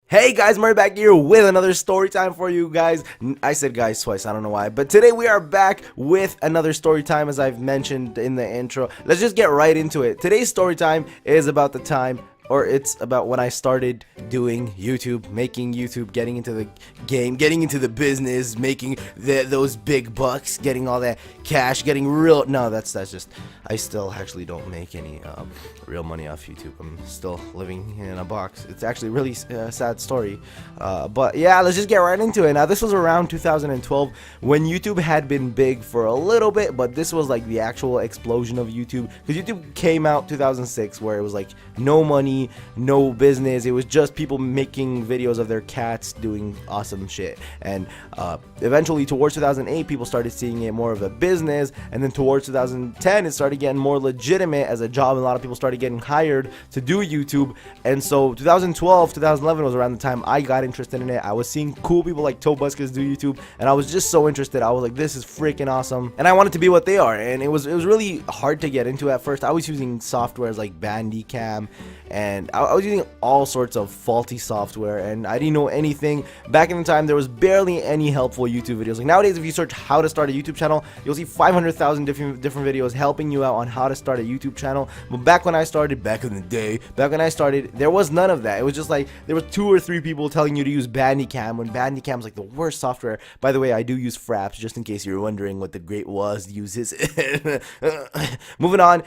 Hey guys, Mario back here with another story time for you guys. I said guys twice, I don't know why. But today we are back with another story time, as I've mentioned in the intro. Let's just get right into it. Today's story time is about the time, or it's about when I started doing YouTube, making YouTube, getting into the game, getting into the business, making those big bucks, getting all that cash, getting real. No, that's just, I still actually don't make any real money off YouTube. I'm still living in a box. It's actually a really sad story. But yeah, let's just get right into it. Now, this was around 2012 when YouTube had been big for a little bit, but this was like the actual explosion of YouTube, because YouTube came out 2006, where it was like no money, no business. It was just people making videos of their cats doing awesome shit. And eventually towards 2008, people started seeing it more of a business, and then towards 2010 it started getting more legitimate as a job, and a lot of people started getting hired to do YouTube. And so 2012 2011 was around the time I got interested in it. I was seeing cool people like Tobuscus do YouTube, and I was just so interested. I was like, this is freaking awesome, and I wanted to be what they are. And it was really hard to get into at first. I was using softwares like Bandicam, and I was using all sorts of faulty software, and I didn't know anything. Back in the time, there was barely any helpful YouTube videos. Like nowadays, if you search how to start a YouTube channel, you'll see 500,000 different videos helping you out on how to start a YouTube channel. But back when I started, back in the day, there was none of that. It was just like there were 2 or 3 people telling you to use Bandicam, when Bandicam's like the worst software. By the way, I do use Fraps, just in case you're wondering what the Great WASD uses. Moving on,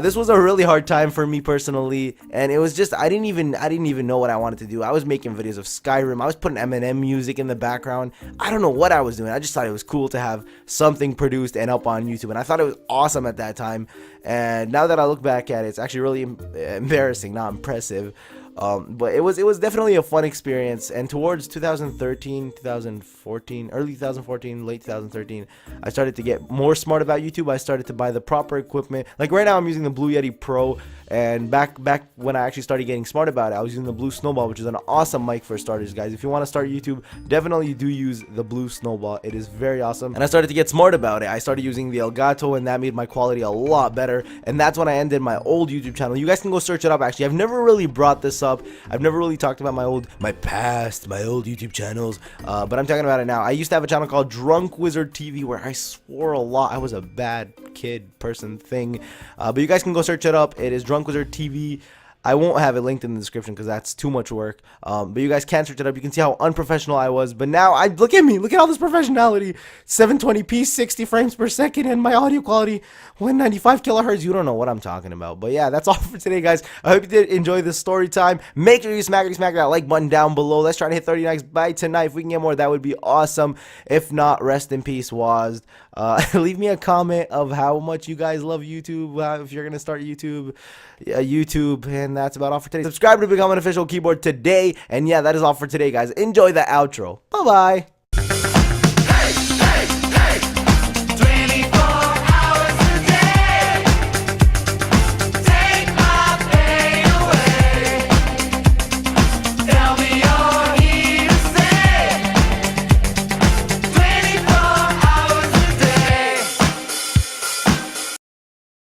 this was a really hard time for me personally, and it was just I didn't even know what I wanted to do. I was making videos of Skyrim. I was putting Eminem music in the background. I don't know what I was doing. I just thought it was cool to have something produced and up on YouTube, and I thought it was awesome at that time. And now that I look back at it, it's actually really embarrassing, not impressive. But it was definitely a fun experience. And towards 2013, 2014, early 2014, late 2013, I started to get more smart about YouTube. I started to buy the proper equipment. Like right now, I'm using the Blue Yeti Pro. And back when I actually started getting smart about it, I was using the Blue Snowball, which is an awesome mic for starters, guys. If you want to start YouTube, definitely do use the Blue Snowball. It is very awesome. And I started to get smart about it. I started using the Elgato, and that made my quality a lot better. And that's when I ended my old YouTube channel. You guys can go search it up. Actually, I've never really brought this up. I've never really talked about my old YouTube channels, but I'm talking about it now. I used to have a channel called Drunk Wizard TV, where I swore a lot. I was a bad kid person thing, but you guys can go search it up. It is Drunk Wizard TV. I won't have it linked in the description because that's too much work, but you guys can search it up. You can see how unprofessional I was, but now look at me, look at all this professionality. 720p, 60 frames per second, and my audio quality 195 kilohertz. You don't know what I'm talking about. But yeah, that's all for today, guys. I hope you did enjoy this story time. Make sure you smack that like button down below. Let's try to hit 30 likes by tonight. If we can get more, that would be awesome. If not, rest in peace, WASD. Leave me a comment of how much you guys love YouTube, if you're gonna start YouTube, and that's about all for today. Subscribe to become an official keyboard today, and yeah, that is all for today, guys. Enjoy the outro. Bye bye.